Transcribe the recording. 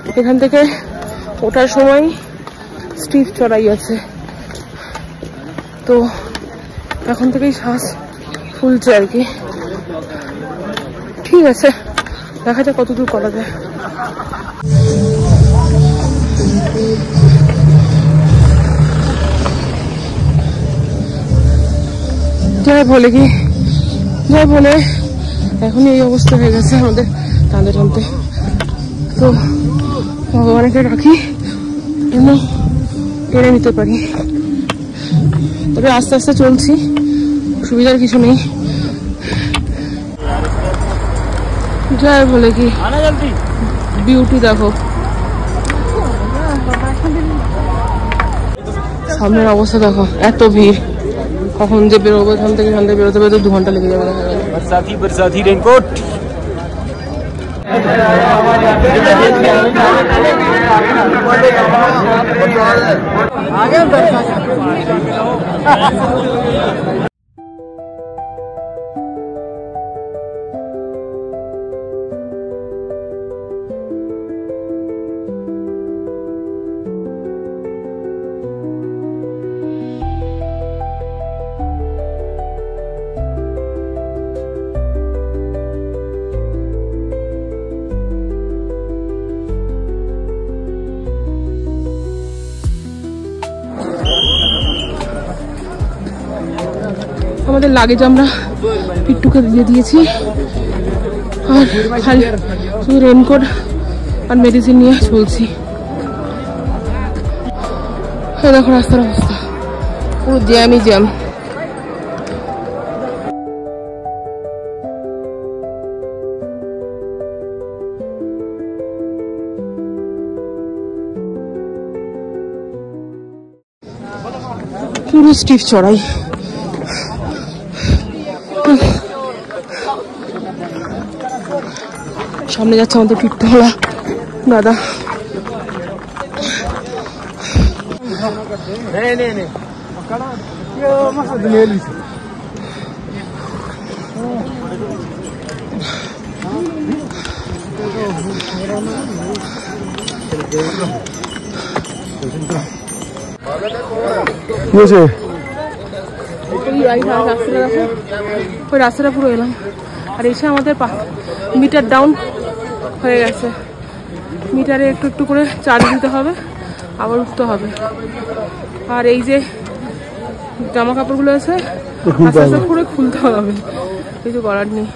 এখান থেকে ওঠার সময় স্টিফ চড়াই আছে, তো এখন থেকেই শ্বাস ফুলছে আর কি। ঠিক আছে, দেখা যাক কতদূর করা যায়। যাই বলে কি, যাই বলে এখনই এই অবস্থা হয়ে গেছে আমাদের টানতে টানতে। তো ভগবানকে রাখি যেন টেনে নিতে পারি। তবে আস্তে আস্তে চলছি, সুবিধার কিছু নেই। যাই বলে কি, বিউটি দেখো, সামনের অবস্থা দেখো, এত ভিড়। কখন যে বেরোবো এখান থেকে বেরোতে বেরোতে 2 ঘন্টা লেগে যাবে। बरसाती रेनकोट। আমাদের লাগেজ আমরা পিট্টুকে দিয়ে দিয়েছি, আর খালি শুধু রেনকোট আর মেডিসিন নিয়ে চলছি। দেখো রাস্তার অবস্থা, পুরো জ্যামই জ্যাম। পুরো স্টিফ চড়াই। সামনে যাচ্ছে আমাদের পিট্টুওয়ালা দাদা। ওই রাস্তাটা পুরো এলাম, আর এসে আমাদের মিটার ডাউন হয়ে গেছে। মিটারে একটু একটু করে চার্জ দিতে হবে, আবার উঠতে হবে। আর এই যে জামা কাপড়গুলো আছে আস্তে আস্তে করে খুলতে হবে, কিছু করার নেই।